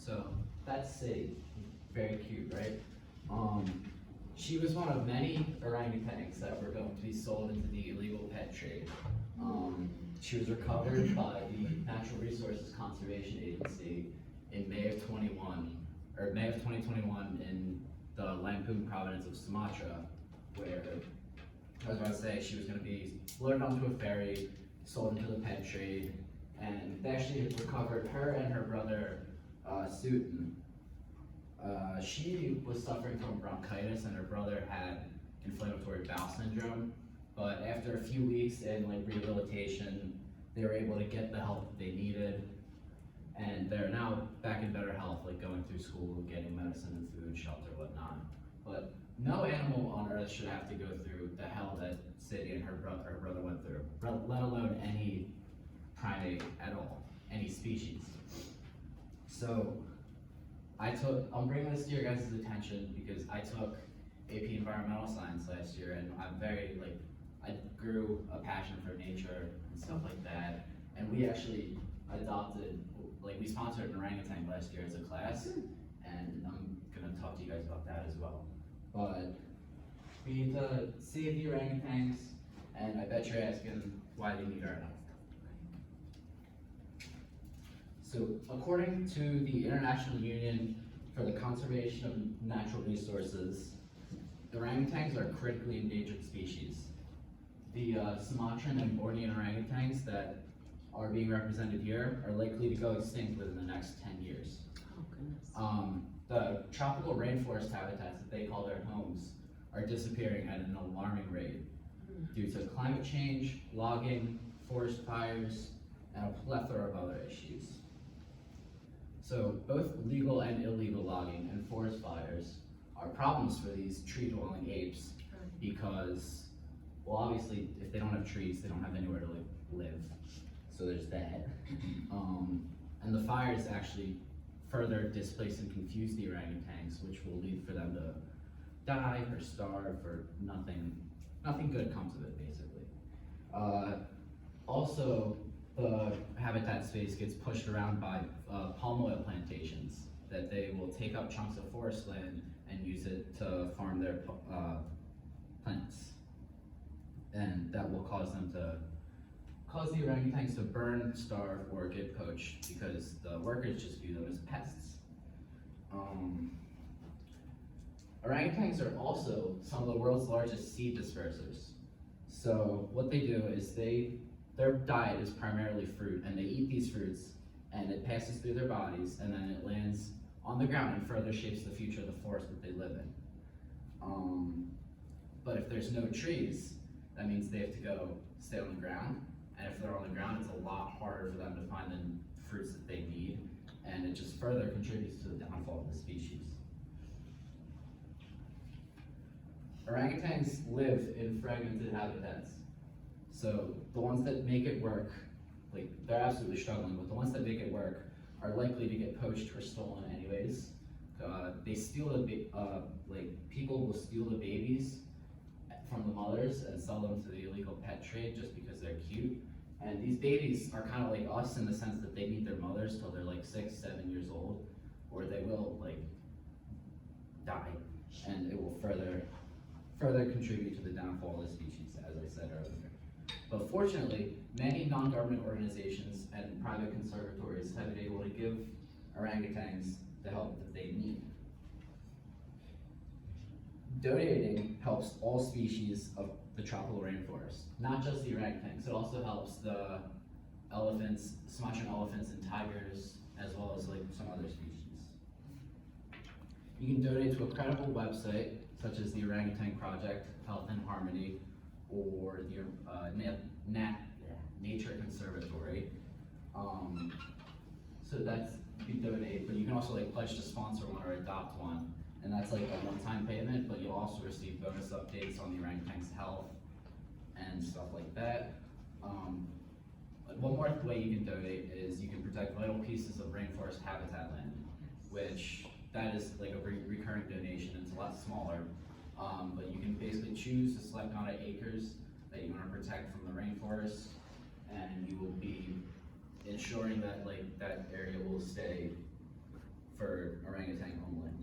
So that's City, very cute, right? She was one of many orangutans that were going to be sold into the illegal pet trade. She was recovered by the Natural Resources Conservation Agency in May of 2021 in the Lampung province of Sumatra, where I was about to say she was going to be loaded onto a ferry, sold into the pet trade, and they actually had recovered her and her brother, Sutan. She was suffering from bronchitis and her brother had inflammatory bowel syndrome, but after a few weeks in rehabilitation, they were able to get the help that they needed, and they're now back in better health, like going through school, getting medicine and food, shelter, whatnot. But no animal on Earth should have to go through the hell that Sadie and her brother went through, let alone any primate at all, any species. So I'm bringing this to your guys' attention because I took AP Environmental Science last year, and I'm very, I grew a passion for nature and stuff like that, and we actually adopted, we sponsored an orangutan last year as a class, and I'm gonna talk to you guys about that as well. But we need to save the orangutans, and I bet you're asking why they need our help. So according to the International Union for the Conservation of Natural Resources, orangutans are critically endangered species. The Sumatran and Bornean orangutans that are being represented here are likely to go extinct within the next 10 years. Oh, goodness. The tropical rainforest habitats that they call their homes are disappearing at an alarming rate due to climate change, logging, forest fires, and a plethora of other issues. So both legal and illegal logging and forest fires are problems for these tree-dwelling apes because, well, obviously, if they don't have trees, they don't have anywhere to live. So there's that. And the fires actually further displace and confuse the orangutans, which will lead for them to die or starve or nothing good comes of it, basically. Also, the habitat space gets pushed around by palm oil plantations that they will take up chunks of forest land and use it to farm their plants. And that will cause the orangutans to burn, starve, or get poached because the workers just view them as pests. Orangutans are also some of the world's largest seed dispersers. So what they do is their diet is primarily fruit, and they eat these fruits, and it passes through their bodies, and then it lands on the ground and further shapes the future of the forest that they live in. But if there's no trees, that means they have to go stay on the ground, and if they're on the ground, it's a lot harder for them to find the fruits that they need, and it just further contributes to the downfall of the species. Orangutans live in fragmented habitats. So the ones that make it work, they're absolutely struggling, but the ones that make it work are likely to get poached or stolen anyways. They steal people will steal the babies from the mothers and sell them to the illegal pet trade just because they're cute. And these babies are kind of like us in the sense that they need their mothers till they're 6, 7 years old, or they will die, and it will further contribute to the downfall of the species, as I said earlier. But fortunately, many non-government organizations and private conservatories have been able to give orangutans the help that they need. Donating helps all species of the tropical rainforest, not just the orangutans. It also helps the elephants, Sumatran elephants and tigers, as well as some other species. You can donate to a credible website, such as the Orangutan Project, Health and Harmony, or the Nature Conservatory. So that's, you can donate, but you can also pledge to sponsor one or adopt one. And that's a one-time payment, but you'll also receive bonus updates on the orangutan's health and stuff like that. One more way you can donate is you can protect vital pieces of rainforest habitat land, which that is a recurring donation. It's a lot smaller, but you can basically choose to select amount of acres that you want to protect from the rainforest, and you will be ensuring that that area will stay for orangutan homeland.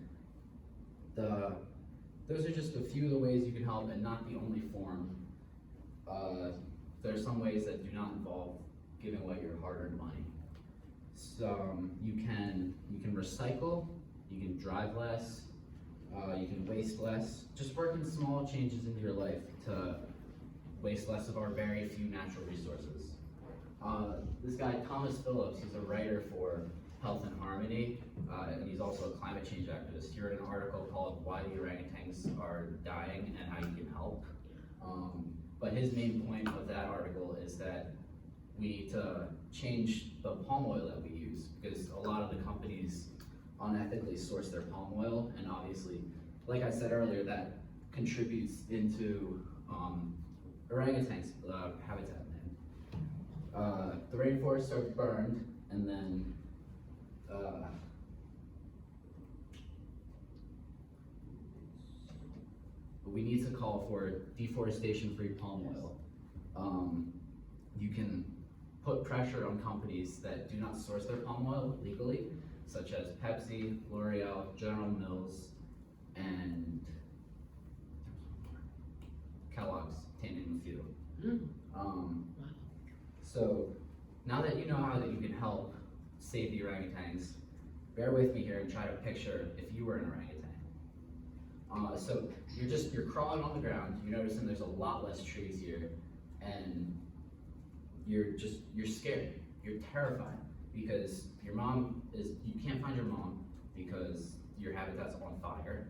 Those are just a few of the ways you can help, and not the only form. There are some ways that do not involve giving away your hard-earned money. So you can recycle, you can drive less, you can waste less. Just working small changes into your life to waste less of our very few natural resources. This guy, Thomas Phillips, he's a writer for Health and Harmony, and he's also a climate change activist. He wrote an article called Why the Orangutans Are Dying and How You Can Help. But his main point of that article is that we need to change the palm oil that we use, because a lot of the companies unethically source their palm oil, and obviously, like I said earlier, that contributes into orangutans' habitat. The rainforests are burned, and then we need to call for deforestation-free palm oil. You can put pressure on companies that do not source their palm oil legally, such as Pepsi, L'Oreal, General Mills, and Kellogg's, to name a few. So now that you know how that you can help save the orangutans, bear with me here and try to picture if you were an orangutan. So you're crawling on the ground. You're noticing there's a lot less trees here, and you're scared. You're terrified because you can't find your mom because your habitat's on fire,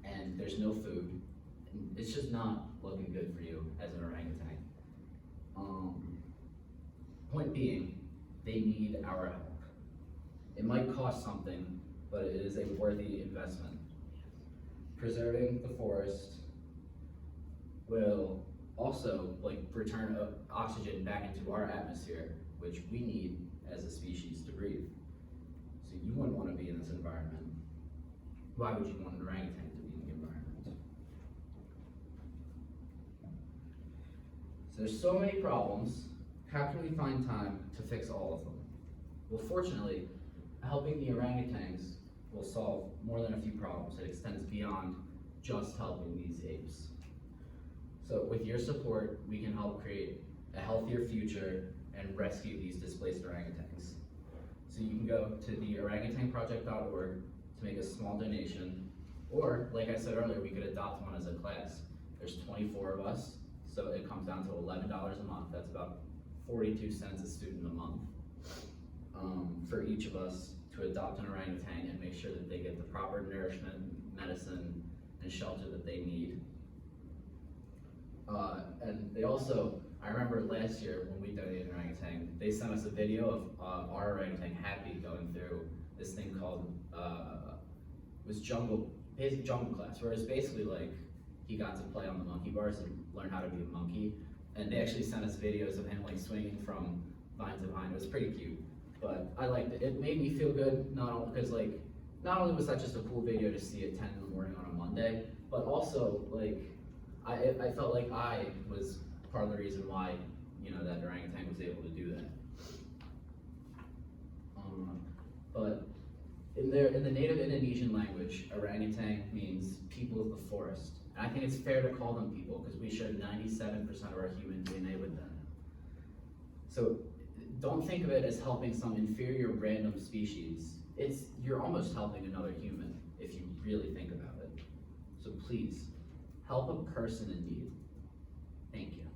and there's no food. And it's just not looking good for you as an orangutan. Point being, they need our help. It might cost something, but it is a worthy investment. Preserving the forest will also return oxygen back into our atmosphere, which we need as a species to breathe. So you wouldn't want to be in this environment. Why would you want an orangutan to be in the environment? So there's so many problems. How can we find time to fix all of them? Well, fortunately, helping the orangutans will solve more than a few problems. It extends beyond just helping these apes. So with your support, we can help create a healthier future and rescue these displaced orangutans. So you can go to the orangutanproject.org to make a small donation, or like I said earlier, we could adopt one as a class. There's 24 of us, so it comes down to $11 a month. That's about 42 cents a student a month for each of us to adopt an orangutan and make sure that they get the proper nourishment, medicine, and shelter that they need. And they also, I remember last year when we donated an orangutan, they sent us a video of our orangutan Happy going through this thing called, basic jungle class, where it's basically like he got to play on the monkey bars and learn how to be a monkey. And they actually sent us videos of him swinging from vine to vine. It was pretty cute, but I liked it. It made me feel good, not only because not only was that just a cool video to see at 10 in the morning on a Monday, but also I felt like I was part of the reason why that orangutan was able to do that. But in the native Indonesian language, orangutan means people of the forest. And I think it's fair to call them people because we share 97% of our human DNA with them. So don't think of it as helping some inferior random species. You're almost helping another human if you really think about it. So please, help a person in need. Thank you.